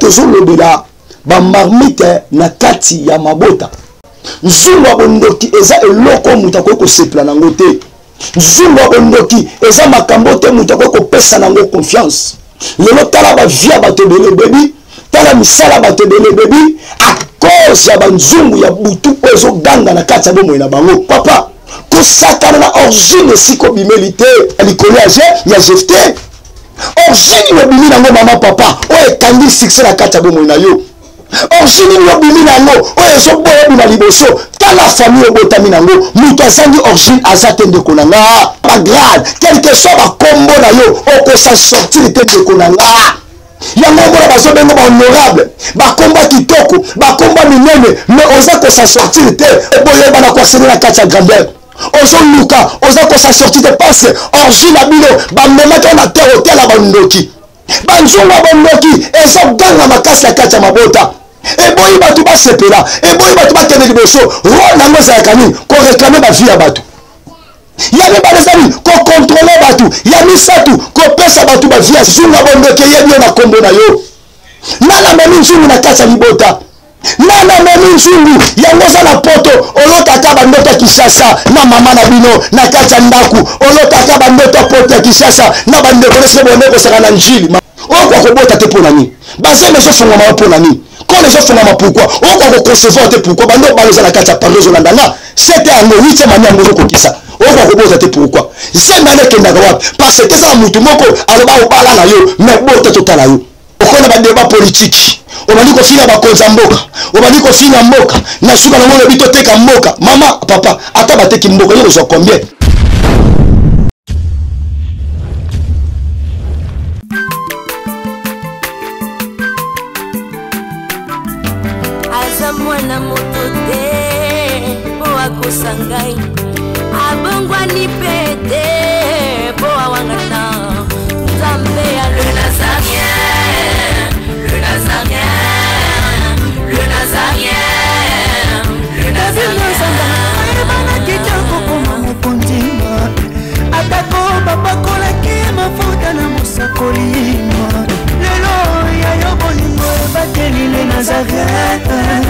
tozolobela ba marmite na kati ya mabota nzungu abondoki eza eloko muta ko sepla nango te nzungu abondoki eza makambo te muta ko pesa nango confiance lelo tala ba via bato bele bebi tala misala bato bele bebi a cause ya banzungu ya butu ozo ganga na kati ya bomo na bango papa ko sakana na origine siko bimelite alikoli ya jefte origine yo bimi nango mama papa o etandi succès na kati ya bomo na yo origine yo bimi nango o ezo boya bina liboso tala famille obotami nango mutu azangi origine azate ndeko na nga pas grave quelque soit ba kombo na yo oko sa sortir te ndeko na nga yango mona bazobenga ba honorable bakomba kitoko bakomba minene mais oza ko sa sortir te boyeba na kwa sena kati ya grandeur ozo luka oza ko sa sortir te parce que origine abino ba memaka na terre hotel ya bandoki banzunga bandoki ezo ganga makasi na kati ya mabota eboyi batu basepela eboyi batu bakende liboso rôle nango ezalaka nini ko réclamer ba vie ya batu ya mibale ezali kokontrole batu ya misatu kopesa batu bavia zunga bondoke yebi yo na kombo na yo nana memi nzungu na kati ya libota nana memi nzungu yango oza na poto olotaka bandoto ya Kinshasa na mama na bino na kati ya ndaku olotaka bandoto ya poto ya Kinshasa na bandeko nese bonde kosaka na njili okwa kobota te mpo na nini bazeme ezofungama mpo na nini kone ezofungama pourquoi okwa koconcevoir te pourquoi bandeko baloza na kati ya parole ezolanda nga sete yango 8e mani yango ozokokisa oka koboza te pourquoi zenga nekendaka wapi parce que eza mutu moko aloba obala na yo mais bota totala yo okona badeba politique obali kofinga bakonza mboka obali kofinga mboka na suka na mona bitoteka mboka mama papa ata bateki mboka yo zo combien azamwana motote oa kosangai abongwani pete boa wangata Nzambe ya le Nazarien le Nazarien le Nazarien le Nazarien bana kitoko koma mukundima atako babakola ke mafuta na musakolima lelo ya yobolingo bateli le Nazarien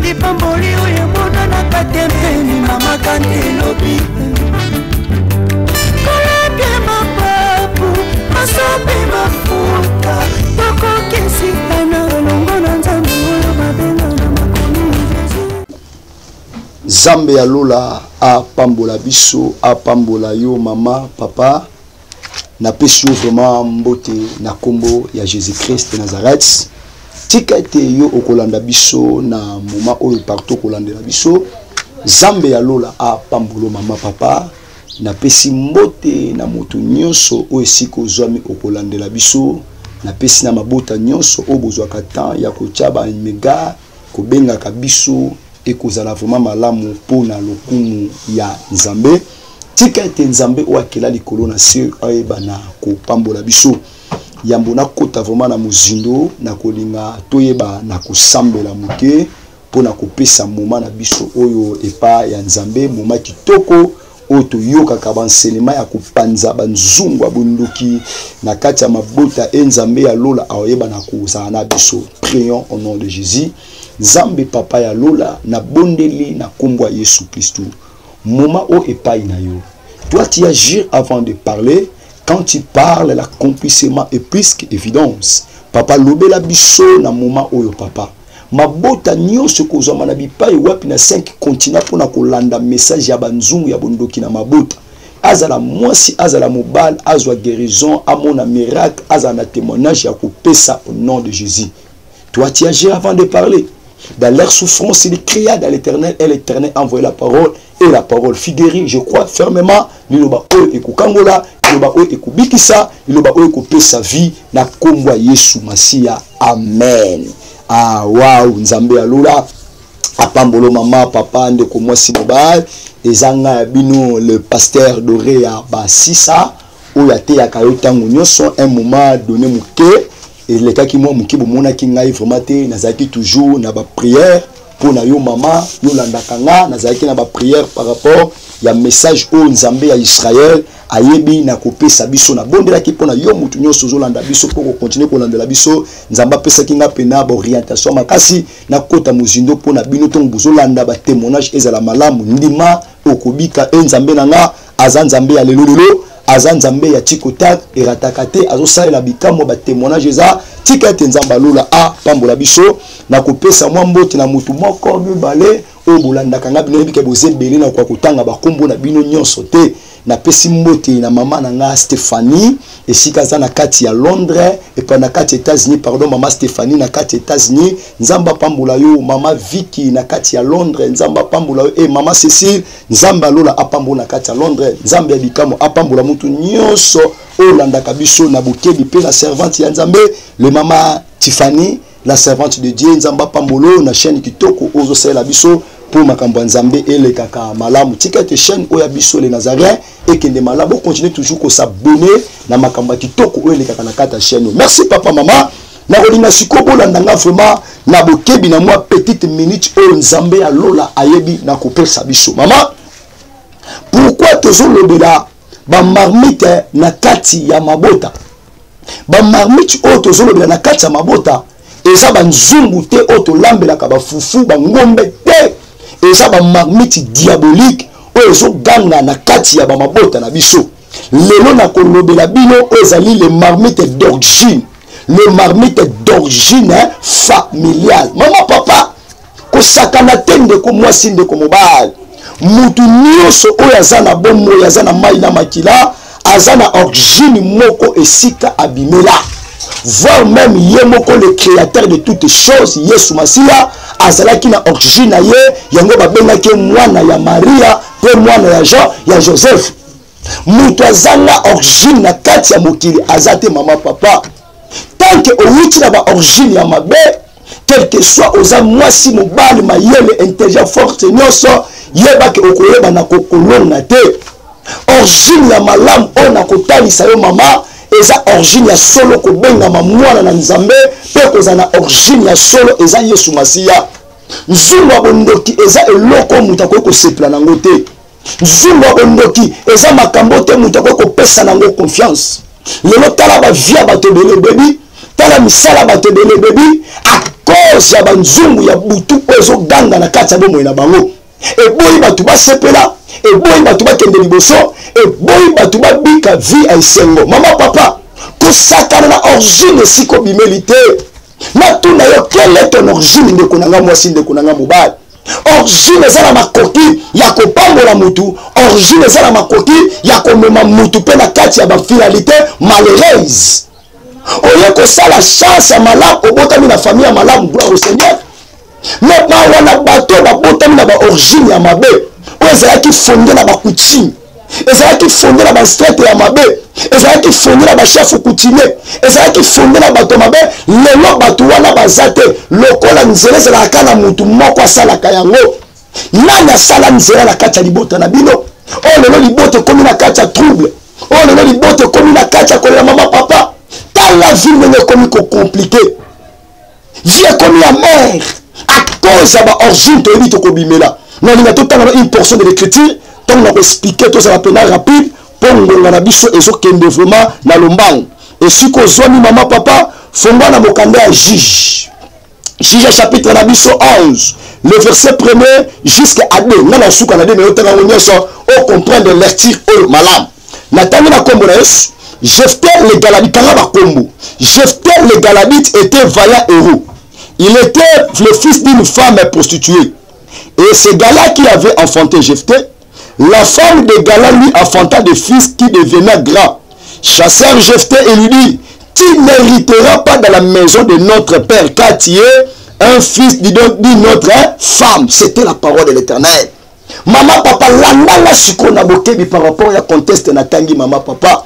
lipamboli oyo mona na katempeni mama kantelobi koleke mapapu masopi mafuta tokokisitana longo na Nzambe oyo babenga na makomi Nzambe ya lola apambola biso apambola yo mama papa na pesi yo vraiment mbote na kombo ya Jésus-Christ de Nazareth tika ete yo okolanda biso na moma oyo partout kolandela biso Nzambe ya lola apambolo mama papa na pesi mbote na moto nyonso oyo esiko zwami okolandela biso na pesi na mabota nyonso oyo bozwaka temps ya kotyaba mega kobengaka biso ekozala vraiment malamu mpona lokumu ya Nzambe tika ete Nzambe oyo akela likolo na se ayeba na kopambola biso yambo na kota vraiment na muzindo na kolinga toyeba na kosambela muke pona kopesa moma na biso oyo epa ya Nzambe moma kitoko oyo toyokaka banselema ya kopanza banzungu abondoki na kati ya mabota Nzambe ya lola aoyeba na kozala na biso. Prions au nom de Jésus. Nzambe papa ya lola na bondeli na kombo ya Yesu Kristo moma o epai na yo. Toi tu agis avant de parler. Quand tu parles, l'accomplissement est plus qu'évidence. Papa, lobela biso na moment oyo papa. Mabota nyonso kozama na bipai wapi na 5 continents pour na kolanda message ya banzungu ya bondoki na mabota. Azala mwasi, azala mobile, azwa guérison, amona miracle, azala témoignage ya kopesa au nom de Jésus. Toi tu agis avant de parler. Dans leur souffrance, il cria dans l'Éternel et l'Éternel envoya la parole et la parole figurée, je crois fermement, liloba oyo ekokangola, liloba oyo ekubikisa, liloba oyo ekopesa vie na kombo ya Yesu Masia. Amen. Ah wow, Nzambe ya lola apambolo mama papa ndeko mwasi mobile ezanga bino le pasteur Doré ya basisa oyo ateyaka yo tango nyonso un moment donné muke et les cas qui moi muke bomona ki ngai vraiment te nazaki toujours na ba prière pour na yo mama yo landaka nga nazaki na ba prière par rapport ya message o nzambe ya Israël ayebi na kopesa biso na bondela ki pona yo mutu nyonso zolanda biso pour continuer kolandela biso nzamba pesa kinga pena ba orientation makasi na kota muzindo pona bino tongo bozolanda ba témoignage ezala malamu ndima okobika nzambe nanga aza nzambe ya lelo aza nzambe ya tikotak eratakate azosalela bikamwa ba témoignage eza tika ete nzamba lola a pambola biso na kopesa mwa mbote na mutu moko mibale o bolanda kanga bino bike bozebele na kwa kutanga bakombo na bino nyonso te na pesi mbote na mama na nga Stéphanie esika za na kati ya Londres et pa na kati États-Unis pardon mama Stéphanie na kati États-Unis nzamba pambola yo mama Vicky na kati ya Londres nzamba pambola yo et mama Cécile nzamba lola apambola na kati ya Londres nzamba ya bikamo apambola mutu nyonso olanda kabiso na bokebi pe la servante ya nzambe le mama Tiffany la servante de Dieu nzamba pambolo na chaîne kitoko ozo sala biso pour makambo nzambe ele kaka malamu tika te chaîne oya biso les Nazaréens et que de malamu continuer toujours ko s'abonner na makambo kitoko ele kaka na kata chaîne. Merci papa maman na kolinga sikobo landanga vraiment na bokebi na moi petite minute o nzambe ya lola ayebi na kopesa biso maman pourquoi tozolobela ba marmite na kati ya mabota ba marmite o tozolobela na kati ya mabota eza ba nzungu te o tolambelaka ba fufu ba ngombe te eza ba marmite diabolique o ezo ganga na kati ya ba mabota na biso lelo na kolobela bino ezali le marmite d'origine le marmite d'origine familiale mama papa ko sakana tende ko mwasi ndeko mobali mutu nyonso oyo aza na bomo aza na mai na makila aza na origine moko esika abimela voire même yemoko le créateur de toutes choses Yesu Masia azalaki na origine na ye yango babengaki mwana ya Maria pe mwana ya Jean ya Joseph mutu azanga origine na kati ya mokili azate mama papa tant que ouiti na ba origine ya mabe quel que soit oza mwasi mobali mayele intelligent forte nyonso yeba ke okoyeba na kokolonga te origine ya malamu ona kotalisa yo mama eza origine ya solo ko benga mwana na nzambe pe koza na origine ya solo eza Yesu Masia nzungu wa bondoki eza eloko muta ko sepla nango te nzungu wa bondoki eza makambo te muta ko pesa nango confiance lelo tala ba via bato bele bebi tala misala bato bele bebi a cause ya banzungu ya butu ezo ganga na kati ya bomo na bango eboyi bato basepela eboyi bato bakende liboso eboyi bato babika vie a isengo mama papa kosakana na origine siko bimeli te na tuna yo quelle est ton origine ndeko nanga mwasi ndeko nanga mobali origine eza na makoki ya kopambola mutu origine eza na makoki ya komema mutu pe na kati ya bafinalité malheureuse oye kosala chance ya malamu obotami na famille ya malamu gloire au Seigneur mais wana bato babotami na ba origine ya mabe oyo ezalaki fondé na bakutime ezalaki fondé na bastrate ya mabe ezalaki fondé na bashefu coutumier ezalaki fondé na bato mabe lelo bato wana baza te lokola nzela ezalaka na mutu moko asalaka yango nani asala nzela na kati ya libota na bino oyo lelo libota ekomi na kati ya trouble oyo lelo libota ekomi na kati ya kolela mama papa tala vie ndenge ekomi kocomplike vie ekomi ya mare à cause ya baorigine toyebi tokobimela nalinga totanga une portion de l'écriture ntango na koexplike tozala pena rapide mpo ngonga na biso ezokende vraiment na lombango esika ozwami mama papa fongwa na mokanda ya Juge chapitre na biso 11 le verset 1er jusqu'à 2 nga na suka na 2 mais otanga ngo nyonso o comprendre lecture oyo malamu natangi na kombo na Yesu Jephthé le Galabite tanga bakombo Jephthé le Galabite était vaillant héros. Il était le fils d'une femme prostituée. Et c'est Gala qui avait enfanté Jephthé. La femme de Gala lui enfanta des fils qui devenaient grands. Chassèrent Jephthé et lui dit, tu n'hériteras pas dans la maison de notre père, car tu es un fils d'une autre femme. C'était la parole de l'Éternel. Maman, papa, la sikona bokebi par rapport à conteste na tangi maman, papa.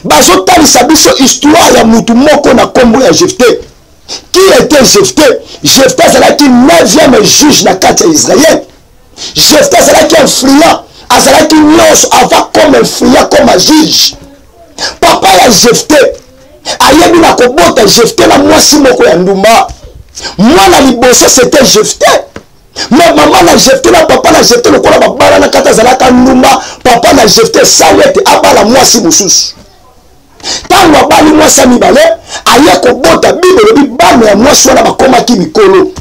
Bazotali sabiso histoire ya mutu moko na kombo ya Jephthé. Qui était Jephthé? Jephthé c'est qui 9e juge na kati ya Israël. Jephthé c'est qui influent. Azala qui nyonso avant comme influent comme un juge. Papa ya Jephthé ayebi na kobota Jephthé na mwasi moko ya ndumba. Mwana liboso c'était Jephthé. Mais maman n'a jeté là, papa n'a jeté le cola, papa n'a katazalaka numa, papa n'a jeté salette, abala moi si moussous. Tant que abali moi sa mibale, aye ko bota bible bi bana ya moi soit na bakoma ki mikolo.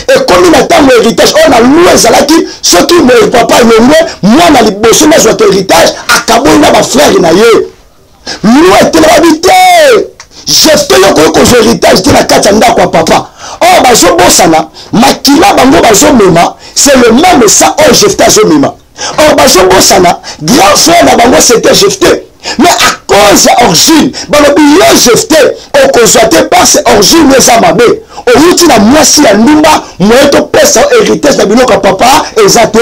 Et comme il attend mon héritage, on a loué zalaki, ce qui mon papa est loué, moi na liboso na soit héritage, akabo na ba frère na ye. Loué te la habité. Jephté yoko ko héritage te la katanda kwa papa. Oh bazo bosana, makila bango bazo mema, c'est le même ça oh Jephté zo mema. Oh bazo bosana, grand frère na bango c'était Jephté. Mais à cause de origine, le Jephté, au constaté par ces origines les amabé. Au route la moitié la numba, moi to pesa héritage na biloko papa ezate.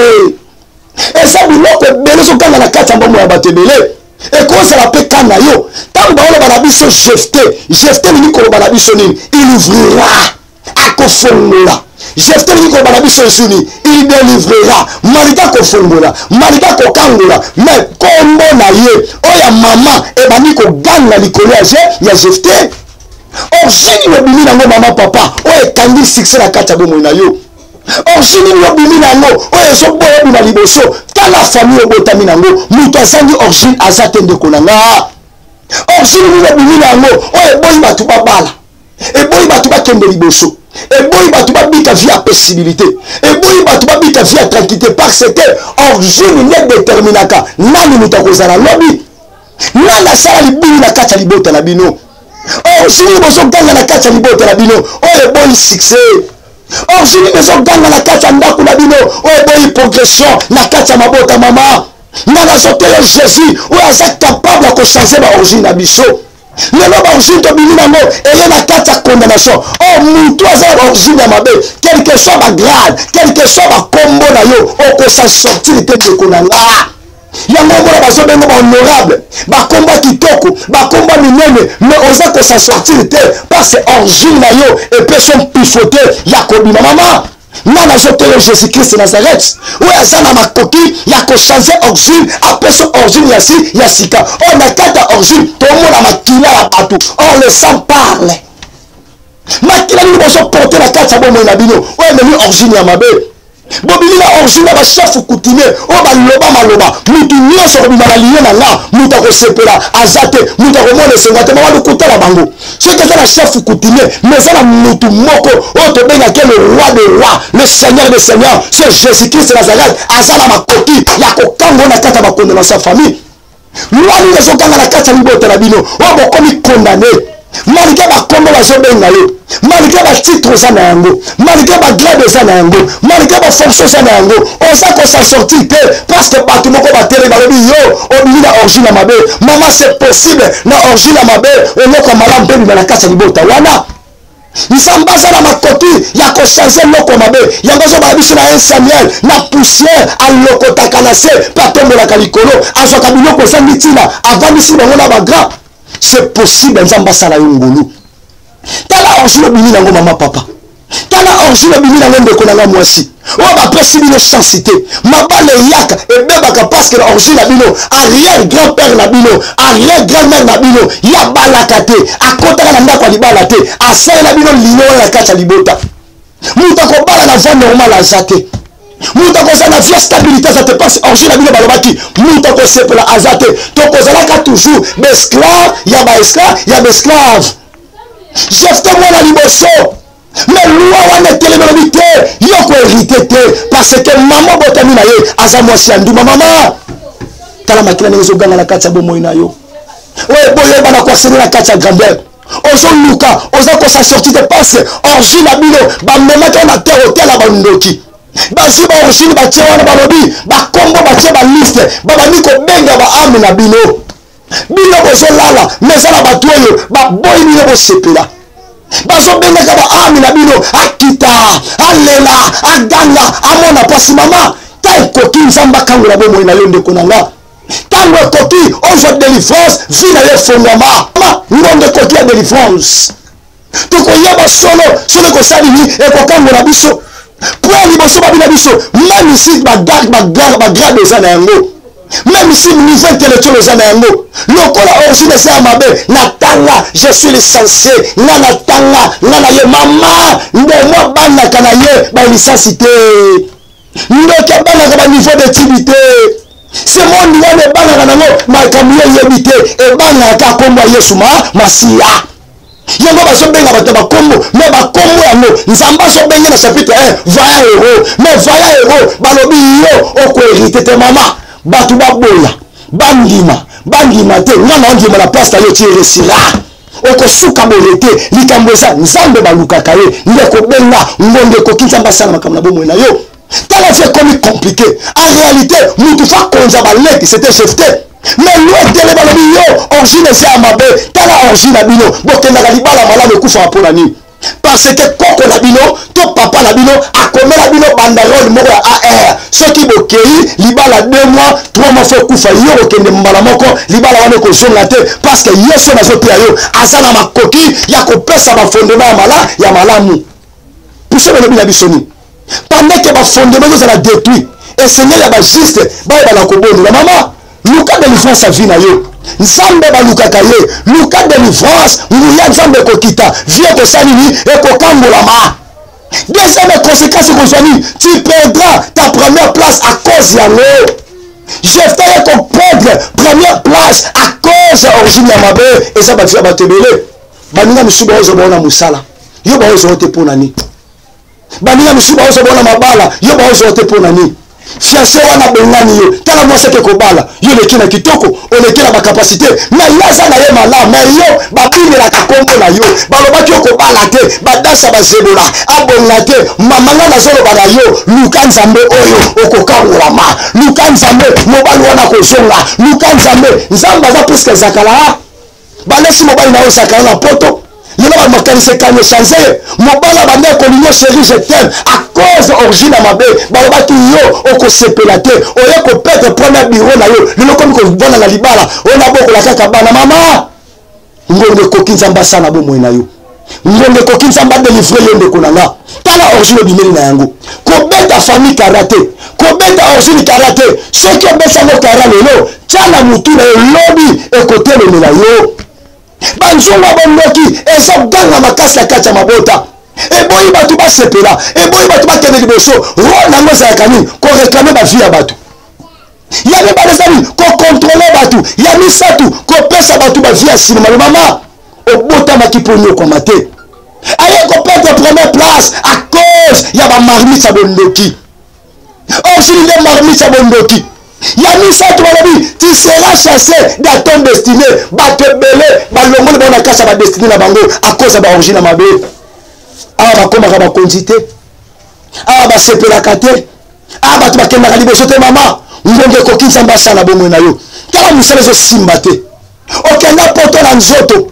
Et ça biloko bele so kanga na kata mbomo ya batebele. Et comment ça l'appelle kanayo? Tant ba on ba biso Jephté, Jephté ni ko ba biso nini? Il ouvrira à kofongola. Jephté ni ko ba biso suni, il délivrera. Malika kofongola, malika kokangola, mais kombo na ye, oya mama e bani ko ganga likolo ya Jephté. Origine le bimi nango maman papa, oye kandi succès la kata bomo na yo. Origine le bimi nango, oye so boye bina liboso, ta la famille obotami nango, muto azangi origine azatende konanga. Origine le bimi nango, oye boyi batu babala. Et boyi batu bakende liboso. Et boyi batu babika via possibilité. Et boyi batu babika via tranquillité parce que origine ne déterminaka nani mutakozala lobby. Nana sala libini na kata libota na bino. Oh, si nous sommes dans la carte à l'ibota la bino, oh, le bon succès. Oh, si nous sommes dans la carte à ndaku la bino, oh, bon progression, la carte à mabota maman. Nana sote le Jésus, oh, c'est capable de changer l'origine à biso. Le nom d'origine de bini nango, et la carte à condamnation. Oh, nous, toi, c'est l'origine à mabé. Quel que soit ma grade, quel que soit ma combo na yo, oh, que ça sortit de tête de konanga. Yango mona bazo bengo ba honorable ba combat kitoko ba combat minene mais oza ko s'en sortir te parce que origine na yo et personne pifoté ya kobima mama nana jotele Jésus Christ Nazareth ou azana makoki ya ko changer origine après son origine ya sika on a kata origine to mona makila ya batu on le sang parle makila ni boso porter la kata bomo na bino o meni origine ya mabe bobili na origine ba chef coutumier o ba loba maloba mutu nyonso ko bimala lié na nga mutu ko sepela azate mutu ko mona sengate mama lukuta la bango ce que c'est la chef coutumier mais ça la mutu moko o to benga que le roi des rois le seigneur des seigneurs c'est Jésus-Christ Nazareth azala makoki ya ko kango na kata bakondo na sa famille loi ni so kanga na kata libota la bino o bokomi condamné malgré ba kombo bazo benga yo malgré ba titre za na yango malgré ba grade za na yango malgré ba fonction za na yango on sa ko s'en sortir parce que batu moko ba télé ba lobi yo o bina origine mabe maman c'est possible na origine mabe on ko malam pe na kasa libota wana nzamba za na makoti ya ko changer loko mabe yango zo ba biso na un Samuel na poussière a lokota kanase pa tombo la kalikolo azo kabilo ko sangi tina avant ici bango na ba grand. C'est possible nzamba sala yongulu tala origine bini nango mama papa tala origine bini nango ndeko nanga mwasi o ba pesi bino chancité mabale yaka e bebaka parce que origine na bino arrière grand père na bino arrière grand mère na bino ya balaka te akota na ndako libala te asala na bino lino na kata libota muta ko bala na vie normal azate muta ko sana vie stabilité ça te passe origine na bino balobaki muta ko sepela azate to ko zalaka toujours esclave ya ba esclave Jephté mwana liboso mais loi wana téléménobité yoko hérité te parce que maman botami na ye aza mwasi ya nduma mama tala makila ndenge ezoganga na kati ya bomoi na yo oyo boyeba na koasene na kati ya grandeur ozoluka oza kosa sorti te parce origine na bino bamemaki na terre hotel ya bandoki bazwi ba origine batie wana balobi bakombo batie baliste babandi kobenga baame na bino bino bozolala mais eza na bato oyo baboyi bino bosepela bazobengaka baame na bino akita alela aganga amona pasi mama ta ekoki nzambe akangola bomoi na yo ndeko na nga ntango ekoki ozwa délivrance vi na yo efongwama ngongo ekoki ya délivrance tokoyeba solo ekosali nini ekokangola biso pour liboso babina biso même ici bagrade eza na yango même ici niveau intellectuel eza na yango lokola origine eza ya mabe na tanga, je suis l'essentiel. Nana tanga, nana ye mama, ndemo bana kanaye, ba licence ndoka bana ka niveau d'activité. C'est mon niveau de bana kanango, ma kamiye yebite e bana ka komba Yesu Masia. Yango baso benga bato bakombo, mais bakombo yango nzamba so benga na chapitre 1, voya héros, mais voya héros, balobi yo oko hérité te mama, batu baboya, bangima te, ngana ondima la place ta yo ti resira. Oko suka bolete, likambo eza nzambe balukaka ye, ndeko benga, ngonde ko kinzamba sana makamna bomo na yo. Tala fait comme compliqué. En réalité, nous devons conserver qui c'était jeté. Mais nous télé balobi yo, origine c'est amabe, tala origine abino, bokenda kalibala malade kufa polani. Parce que koko labino, to papa labino, akome labino bandarole moko ya AR. Ceux qui bokei, libala 2 mois, 3 mois fait kufa yo okende mbala moko, libala wane ko zonga te parce que yeso na zote yo, azana makoki ya ko pesa ba fondement ya malamu. Pour ça le bila bisoni. Pendant que les fondements sont détruits, et Seigneur y a juste, la maman, Lucas de délivrance sa vie na yo. Nzambe ba Lucas kaye, Lucas de délivrance, nous y a nzambe kokita, vieux ko salini et ko kangolama. Deuxième conséquence que soigni, tu perdras ta première place à cause ya l'eau. Je ferai qu'on perdre première place à cause origine ya mabe et ça va faire batebele. Baninga misuba ozo bona musala. Yo ba ozo te ponani. Baninga misuba ozo bona mabala, yo ba ozo te ponani. Fiancé wana bengani yo, tala mwase ke kobala, yo leki na kitoko, o leki na ba capacité, mais yaza na ye mala, mais yo ba bimela la kakombo na yo, balobaki yo kobala te, ba dansa ba zebola, abonga te, mamanga na zolo bana yo, luka nzambe oyo okokangola ma, luka nzambe mobali wana kozonga, luka nzambe, nzamba za presque zakala, banesi mobali na yo zakala na poto. Il y a un mécanicien qui a changé. Mon bala bande ko chéri je t'aime à cause origine ma bé. Baloba ki yo oko sepelate. Oye ko pète premier bureau na yo. Lelo comme ko vona na libala. On a boko la kaka bana mama. Ngonde ko kinzamba sana bo moina yo. Ngonde ko kinzamba délivrer yo ndeko nanga. Tala origine bimeli na yango. Ko beta famille karaté. Ko beta origine karaté. Ceux qui beta no karaté lelo. Tala mutu na lobby e côté le mela yo. Banzonga bondoki ezo ganga makasi ya kati ya mabota eboyi batu basepela eboyi batu bakende liboso ro nango ezalaka nini koreklame bavie ya batu ya mibale eza nini kokontrole batu ya misatu kopesa batu bavie ya sinema le mama obotamaki mpo nyokoma te aye koperdre première place à cause ya bamarmite ya bondoki origine nde marmite ya bondoki Yamisa tu tu seras chassé dans ton destiné. Batte belé, balongole bona kasa ba destiné na bango à cause ba origine ma bé. Ah ba koma ba quantité. Ah ba sepela kate. Ah ba tu ba kenda kalibo sote mama. Ngonge ko kinzamba sana bomo na yo. Kala musala zo simbate. Okenda poto na nzoto.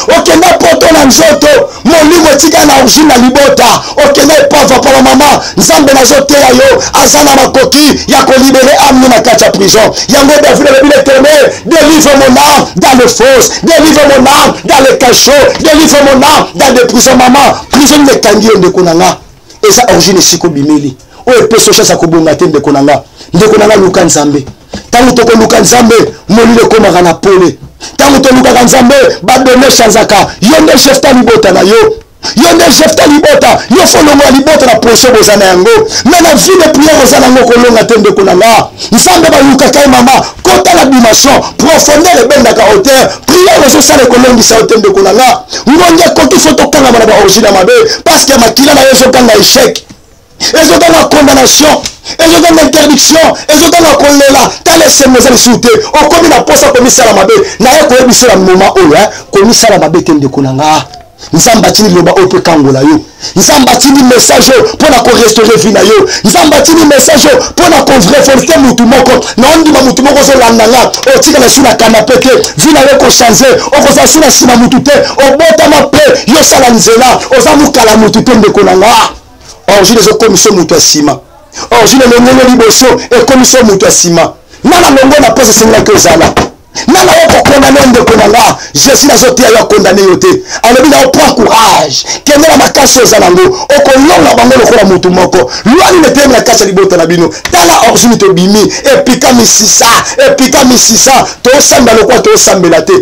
Okenda poto na nzoto. Molimo tika na origine na libota. Okenda pauvre pour maman. Nzambe na zote ya yo. Azana makoki ya ko libérer âme na kacha prison. Yango David le Bible éternel, délivre mon âme dans le fosse, délivre mon âme dans le cachot, délivre mon âme dans des prisons maman. Prison ne kangi de konanga. Et ça origine siko bimeli. O epeso chasa ko bonga te de konanga. De konanga luka nzambe. Tango to ko luka nzambe, molile ko magana pole. Tango to luka nzambe, ba donner chanzaka. Yonde chefta libota na yo. Yonde chefta libota, yo folongo libota na proche bozana yango. Mais la vie de prière bozana ngo kolonga tende konanga. Nzambe ba luka kay mama, kota la dimension, profondeur et benda ka hauteur. Prière les sale kolongi sa hauteur de konanga. Ngonge koki foto kanga na ba origine mabe parce que makila na yo so kanga échec. Et je donne la condamnation, et je donne l'interdiction, et je donne la colère. T'as laissé mes amis souter. Au commis la poste à commissaire à ma bé. N'a pas commissaire à moment où, commissaire à ma bé de Konanga. Nous avons bâti le bas au peu kangola yo. Nous avons bâti le message pour la restaurer vina yo. Nous avons bâti le message pour la révolter mutumoko. Non, dit ma mutumoko sur l'andanga. Au tigre la sous la canapé que vina yo ko changer. Au kosa sous la sima mutute. Au bota ma paix. Yo salanzela. Au zamu kala mutute de Konanga. Origine de commission mutasima. Origine de l'ongo liboso et commission mutasima. Nana longo na pose singa que zala. Nana yoko condamné de konanga. Jésus na zote ya condamné yote. Alors il a prend courage. Kende na makasi ozalango. Oko longa bango lokola mutu moko. Luani ne teme na kasa libota na bino. Tala origine to bimi. Epika misisa. Epika misisa. To samba lokwa to sambela te.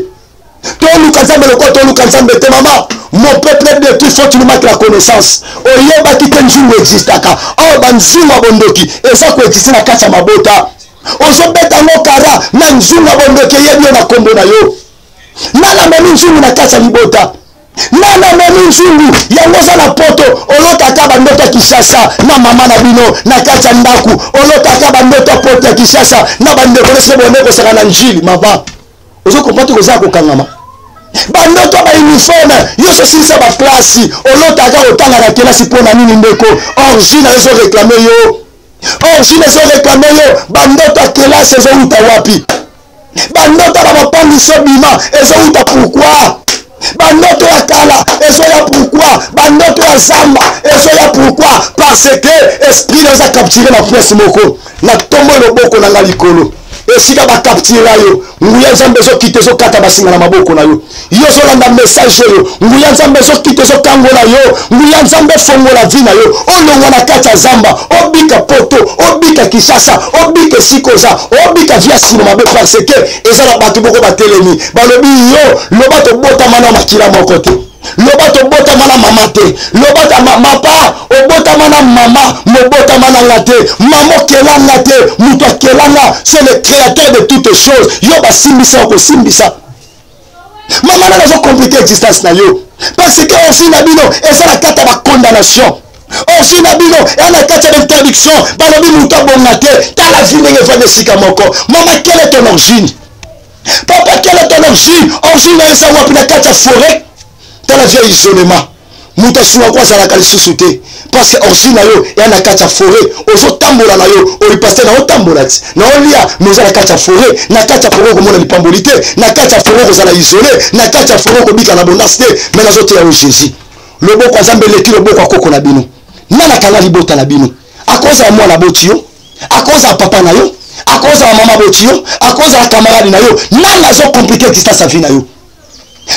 toluka nzambe lokola toluka nzambe te mama. Mon peuple est détruit, faut que tu nous marques la connaissance. Oyeba ki te nzungu existaka. Oh banzungu abondoki eza ko existe na kati ya mabota. Ozobeta ngo kara na nzungu abondoki yebi na kombo na yo. Nana memi nzungu na kati ya libota. Nana memi nzungu yango za na poto olotaka bandoto Kishasa na mama na bino na kati ya ndaku. Olotaka bandoto poto ya Kishasa na bandeko lese boneko saka na njili mava. Ozo kompote ko za ko kangama. Bandoto ba uniforme yoso silisa ba classe olotaka otanga na kelasi pona nini ndeko origine ezo réclamer yo origine ezo réclamer yo bandoto a kelasi ezo uta wapi bandoto ba mapangi so bima ezo uta pourquoi bandoto ya kala ezo ya pourquoi bandoto ya zamba ezo ya pourquoi parce que esprit ezo capturer la presse moko na tombo loboko na ngalikolo esika ba capturer yo nguya nzambe zo kite zo kata basinga na maboko na yo yo zo landa message yo nguya nzambe zo kite zo kangola yo nguya nzambe fongola vie na yo olonga na kati ya zamba obika poto obika Kishasa obika sikoza obika via sino mabe parce que eza la bato boko batelemi balobi yo lobato bota mana makila moko te lobato bota mana mama te lobata mapa obota mana mama mobota mana ngate mamo kelanga te muto kelanga c'est le créateur de toutes choses yo ba simbisa ko simbisa mama na zo compliquer existence na yo parce que au final bino eza la kata ba condamnation au final bino eza kata d'interdiction balobi muto bonga te ta la vie ndenge va de sika moko mama quelle est ton origine papa quelle est ton origine origine eza wapi na kata forêt dans la vieille isolement muta suwa kwa sala kali susute parce que origine yo ya na kati ya forêt ozo tambola na yo o pasteur na otambola ti na olia moza na kati ya forêt na kati ya forêt ko mona lipambolité na kati ya forêt ko sala isolé na kati ya forêt ko bika na bonasté mais na zote ya Jésus loboko nzambe leki loboko akoko na bino nana kala libota na bino akoza mwana boti yo akoza papa na yo akoza mama boti yo akoza camarade na yo nana zo compliquer distance sa vie na yo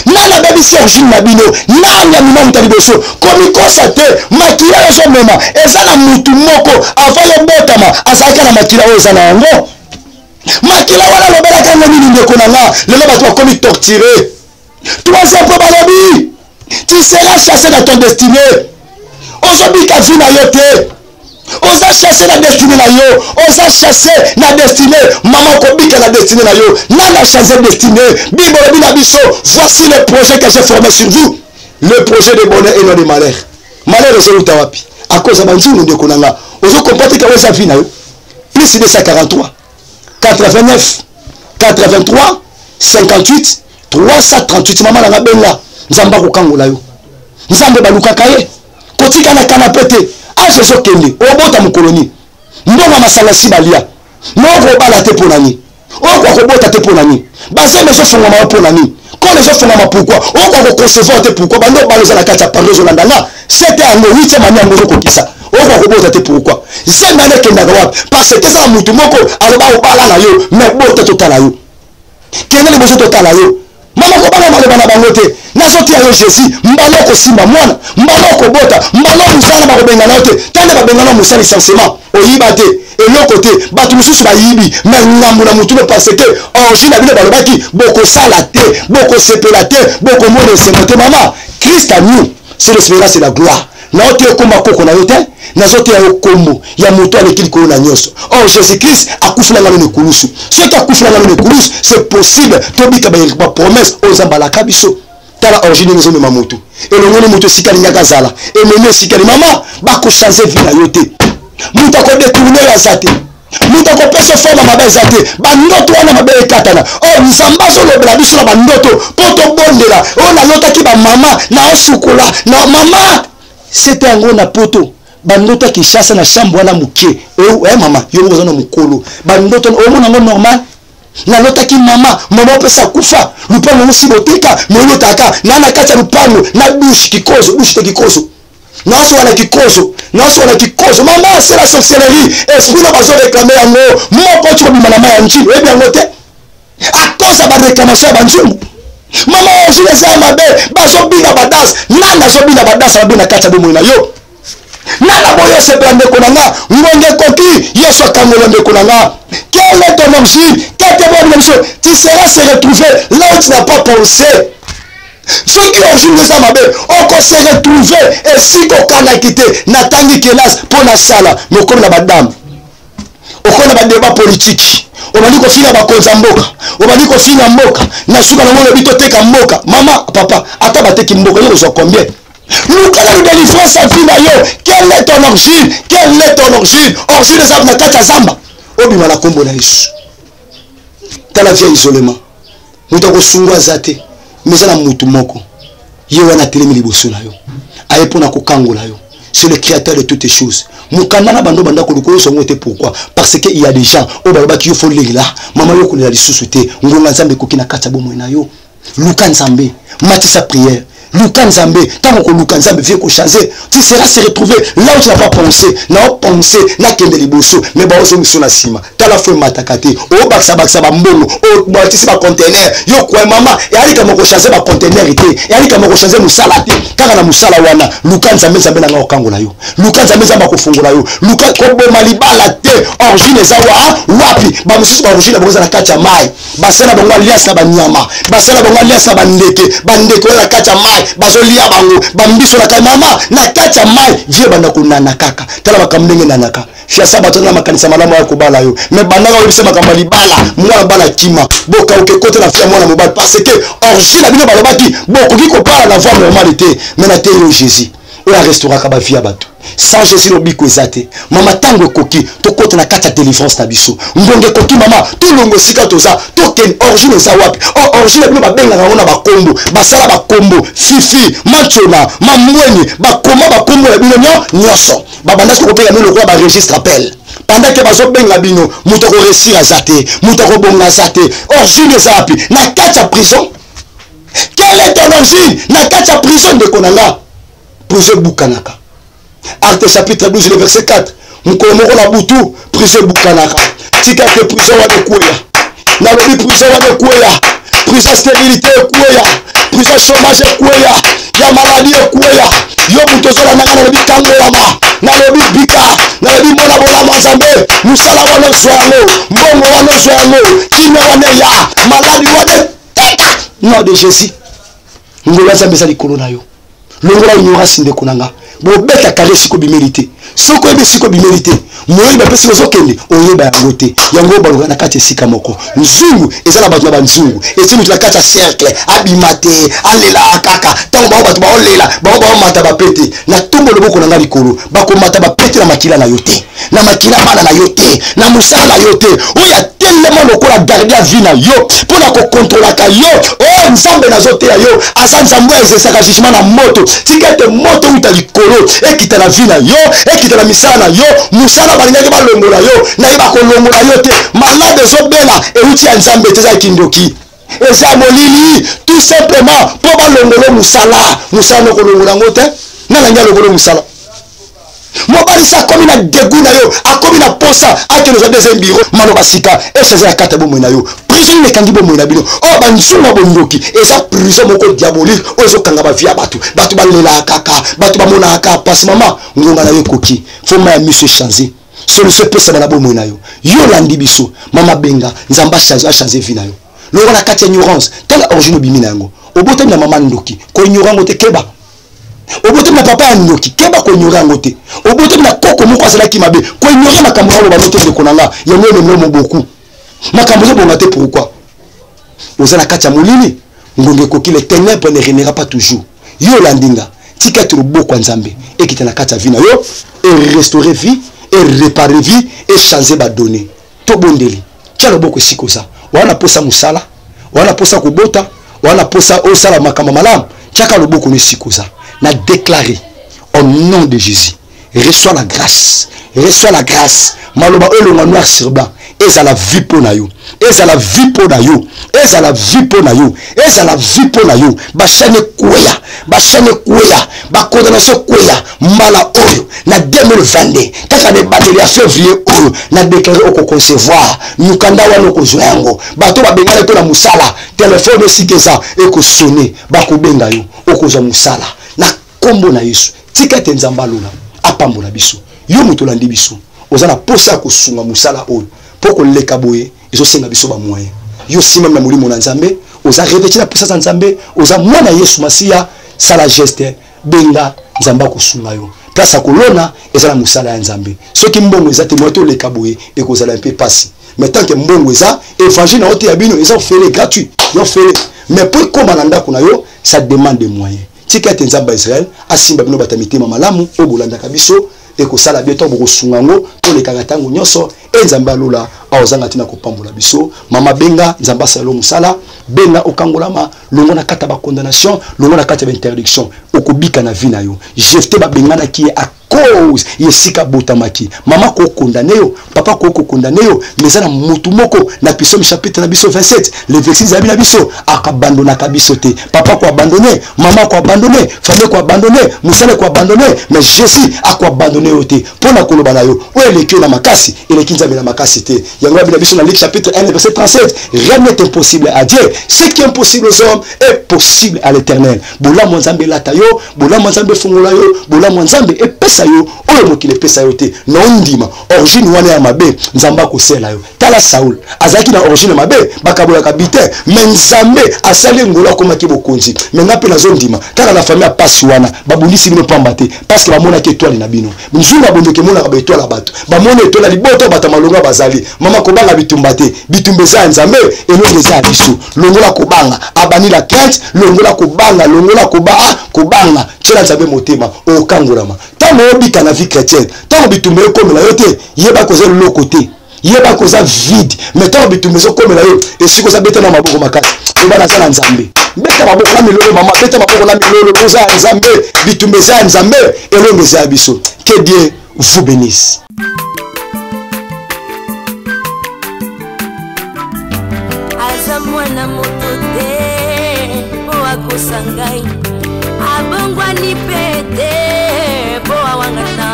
nana baby si origine na bino nanya mima mutaliboso komi kosa te makila yo mema eza na mutu moko avayo botama azaka na makila oyo eza na yango makila wana lobelaka ngo nini ndeko na nga lelo bato bakomi torturé troisième fois balobi tu seras chassé dans ton destiné ozobika vie na yo te oza chassé na destinée na yo oza chassé na destinée maman kobika na destinée na yo nana chassé destinée bible bina biso voici le projet que j'ai formé sur vous le projet de bonheur et non de malheur malheur ezo uta wapi à cause de banzungu ndeko nanga ozo comporter ka oza vie na yo plus de 143 89 83 58 338 maman nanga benga nzamba ko kangola yo nzambe balukaka ye kotika na kanapé te age ezokende obota mokoloni ndonga masanga si balia noko obala te mpo nani okwa kobota te mpo nani bazembe ezofungwama mpo nani kone ezofungwama pourkui okwa koconcevoir te pourkui bando obala eza na kati ya pardon ezolanda nga sete yango 8e mani yango ozokokisa okwa kobota te pourkui zembe ane ekendaka wapi parce que eza na mutu moko aloba obala na yo mais bota totala yo kende liboso totala yo mama kobanga maloba na bango te nazotia yo Jésus mbala kosimba mwana mbala kobota mbala musala bakobengana yo te tande babengana musala licenciement oyiba te eloko te bato mosusu bayibi me ngambo na mutu parce que origine na bino balobaki bokosala te bokosepela te bokomona esengo te mama Christ à nous c'est l'espérance et la gloire naote okomba koko na yo te nazoteya yo kombo ya moto aleki likolo na nyonso or Jésus Christ akufula ngano na ekulusu soki akufula ngano na ekulusu c'est possible tobika bapromesse oyo nzambe alaka biso tala origine ndenge ezomema motu elongoli moto esika alingaka azala ememi esika li mama bakochange vie na yo te moto akodetourne oyo aza te moto akopesa forme mabe eza te bandoto wana mabe ekatana oyo nzambe azolobela biso na bandoto mpo tobondela oyo nalotaki bamama na osukola na mama sete yango na poto bandoto Kishasa na chambre wana muke mama yo ngoza na mukolo bandoto omona ngo normal na lotaki mama pesa kufa lupango musi botika melotaka na kati ya lupango na douche kikozo te kikozo naso wana kikozo mama c'est la sorcellerie esprit na bazo réclamer yango moko tu bima na maya njili ebi yango te à cause ba réclamation ba njungu mama ojile za mabe bazo bina badas nanda zo bina badas na bina kati ya bomo na yo Nana boyo se plande konanga, ngonge koki, yeso kangolande konanga. Quelle est ton origine? Quelle est ton origine? Tu seras se retrouver là où tu n'as pas pensé. Ceux qui ont joué ça, on peut se retrouver et si qu'on a quitté, n'attendit que là pour la salle, mais comme la madame, on a un débat politique. On va dire qu'on finit à Bakonzamboka, on va dire qu'on finit à Moka, n'a pas le bitote à Moka, maman, papa, attends, bateki Moka, il y a combien? Nous, quand on a une délivrance à vie, quelle est ton origine? Quelle est ton origine? Origine des arbres, n'a Zamba. Obi mala kombo na Yesu. T'as la vie isolement. Nous t'avons sungwa zate. Mais ça na mutu moko. Yewa na telemi liboso na yo. Aepona ko kangola yo. C'est le créateur de toutes les choses. Mukanda bando banda ko lukolo songo te pourquoi? Parce que il y a des gens au baba qui faut là. Maman yo ko la lisusuté. Ngonga nzambe ko kina kata bomo na yo. Luka nzambe. Matisa prière. Luka nzambe. Tant que Luka nzambe vient ko changer, tu seras se retrouver là où tu n'as pas pensé. Na pensé na kende liboso. Mais ba ozo miso na sima. Tala fo matakate. O baksa ba mbongo. O batisi ba conteneur. Yo kwa mama. Et ali kama ko changer ba conteneur ite. Et ali kama ko changer musala te. Kaka na musala wana. Luka nzambe nzambe na okangola yo. Luka nzambe nzambe ko fungola yo. Luka ko bo malibala te. Origine zawa wapi? Ba mususu ba origine boza na kacha mai. Ba sena bongo alias na ba nyama. Ba sena bongo alias na ba ndeke. Ba ndeke na kacha mai. Bazolia bango. Ba mbiso na mama na kacha mai. Vie banda kunana kaka. Tala bakamndenge nanaka. Fia sabato na makanisa malamu ya kubala yo. Me bananga webise makambali bala. Mwana bala kima. Boka uke kote na fia mwana mobile. Parce que origine abino balobaki. Boko kiko pala na voie normalité. Mais na te yo Jésus. Oya restaura kaba via bato. Sans Jésus no biko ezate. Mama tango koki. To kote na kata délivrance na biso. Ngonge koki mama. To longo sika toza. To ken origine za wapi. Origine abino babenga ngona bakombo. Basala bakombo. Fifi. Machona. Mamweni. Bakoma bakombo ya bino nyoso. Babanda ko kopela mino kwa ba registre appel. Pendant que bazo benga bino. Muto ko réussir azate. Muto ko bonga azate. Origine za wapi. Na kata prison. Quelle est ton origine? Na kata prison de konanga. Prison bukanaka. Acte chapitre 12, le verset 4. Mkolomoko na butu, prison bukanaka. Tika ke prison wa de kuya. Na lobi prison wa de kuya. Prison stérilité kuya. Prison chômage kuya. Ya maladie kuya. Yo butozola nanga na lobi kangolama. Na lobi bika. Na lobi mona bola mazambe. Musala wana zwango. Mbongo wana zwango. Kime wana ya. Maladi wana teka. Nom de Jésus. Ngola zambesa likolo na yo. Longola ignorance ndeko nanga. Bo beta kale siko bimérité. Soko ebe siko bimérité. Moyi ba pesi ozokende oyeba yango te. Yango baluka na kati sika moko. Nzungu ezala batu ba nzungu. Esi mutu na kati cercle abimate alela kaka. Tango ba batu ba olela, ba mata ba pete. Na tumbo loboko nanga likolo. Ba ko mata ba pete na makila na yote. Na makila bana na yote. Na musala na yote. Oya tellement lokola garder vie na yo. Pona ko contrôler ka yo. Oh nzambe na zote ya yo. Asa nzambe ezesaka jugement na moto. Tikete moto uta likolo. Ekita na vie na yo. Ekita na misala na yo. Musala balingaki balongola yo. Na yeba ko longola yo te. Malade zo bela. Euti ya nzambe teza kindoki. Eza molili. Tout simplement. Po balongolo musala. Musala no ko longola ngote. Nana nya longola musala. Mobali sa komi na dégoût na yo, a komi na posa, a ke nous deuxième bureau, mano basika, et changer la carte bomo na yo. Prison ne kangi bomo na bino. Oh banzuma bondoki, et ça prison moko diabolique, ozo kanga ba via batu, batu ba lela kaka, batu ba mona kaka passe maman, ngonga na yo koki. Faut ma monsieur changer. Solution pesa na bomo na yo. Yo landi biso, mama benga, nzamba changer vie na yo. Lo na kati ignorance, tala origine bimi na yango. Obote na mama ndoki, ko ignorant te keba. Obote na papa ndoki keba ko ignorant te. Obote na koko moko asala ki mabe ko ignorer makambo na ba note de konanga yango no beaucoup. Makambo zo bonga te pourquoi? Ozala kati ya molili ngonge koki le ténèbres ne régnera pas toujours. Yo landinga tika tu beaucoup nzambe ekita na kati ya vie na yo et restaurer vie et réparer vie et changer ba donner. To bondeli. Tchalo boko sikosa. Wana posa musala, wana posa kubota, wana posa osala makambo malamu. Tiaka loboko ne sikosa. Na déclaré au nom de Jésus. Reçois la grâce. Reçois la grâce. Maloba olonga noir sur blanc. Eza la vie pour na yo. Eza la vie pour na yo. Eza la vie pour na yo. Eza la vie pour na yo. Bachane kweya. Bachane kweya. Ba condamnation kweya. Mala oyo. Na 2022. Kaka ne bateli à février oyo. Na déclaré oko concevoir. Nukanda wana ko zoyango. Bato ba bengala to na musala. Téléphone aussi que ça. Eko sonner. Ba ko benga yo. Oko zo musala. Na kombo na Yesu. Tika te nzamba lona. apambola biso yo moto landi biso ozana posa ko sunga musala oyo poko leka boye ezosenga biso ba moyen yo sima na molimo na Nzambe oza revêtir la puissance de Nzambe oza mwana Yesu Masiya sala geste benga Nzamba ko sunga yo place kolona ezala musala ya Nzambe soki mbongo ezate moto leka boye ekozala un peu passé mais tant que mbongo eza évangile na ote ya bino eza ofele gratuit yo ofele mais pour komana ndako na yo ça demande des moyens tika ete Nzamba Israël asimba bino batamitema malamu obolanda kabiso ekosala bieto bokosungango to lekanga tango nyonso Nzamba alola aozanga tina kopambola biso mama benga Nzamba salo musala benga okangolama longo na kata ba condamnation longo na kata ba interdiction okobika na vie na yo jefte ba bengana ki a cause yesika botamaki mama ko condamné yo papa ko condamné yo mais na mutu moko na Psaume chapitre na biso 27 le verset zabi na biso akabandona kabiso te papa ko abandonné mama ko abandonné famille ko abandonné musala ko abandonné mais Jésus a ko abandonné yo te pona koloba na yo o elekio na makasi elekinza na makasi te yango na biso na Luc chapitre 1 verset 37 rien n'est impossible à Dieu ce qui est impossible aux hommes est possible à l'Éternel bola Nzambe lata yo bola Nzambe fungola yo bola Nzambe epesa yo oyo mokile pesa yo te na ondima origine wana ya mabe Nzamba ko sela yo tala Saul azaki na origine mabe bakabola kabite mais Nzambe asali ngola koma ki bokonzi mais ngape na zondima tala la famille pasi wana babundisi bino pamba te parce que bamona ke étoile na bino nzunga bondeke mona ka étoile la bato bamona étoile liboto bata malonga bazali mama kobanga bitumba te bitumba za Nzambe elongo za biso longola kobanga abani la crainte longola kobanga longola kobanga tshela Nzambe motema okangolama tango obika na vie chrétienne tango bitumba ekomela yo te yeba koza le côté yeba koza vide mais tango bitumba ekomela yo esiko za beta na maboko makasi obana za Nzambe beta maboko na milolo mama beta maboko na milolo koza Nzambe bitumba za Nzambe elongo za biso que Dieu vous bénisse. Mwana moto te po akosangai abongwa ni pete po awangata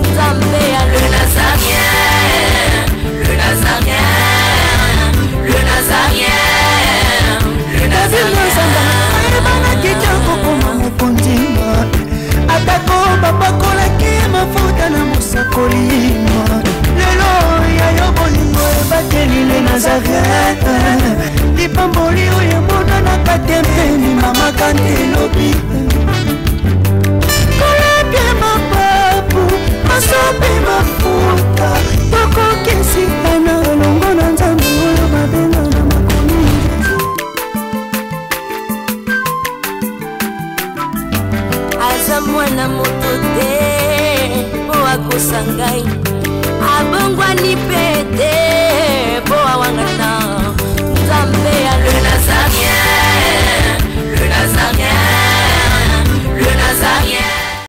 Nzambe ya le Nazarien le Nazarien le Nazarien le Nazarien bana kitoko koma mokondima atako bapakola ki mafuta na musakolima lelo ya yobolingo bateli le Nazarien Lipamboli oye mona na katempeni mama kantelobi Koleke mapapu masopi mafuta Toko kesi ana longo na Nzambe oyo babenga na makomi Aza mwana moto te po akosangai abongwa ni pete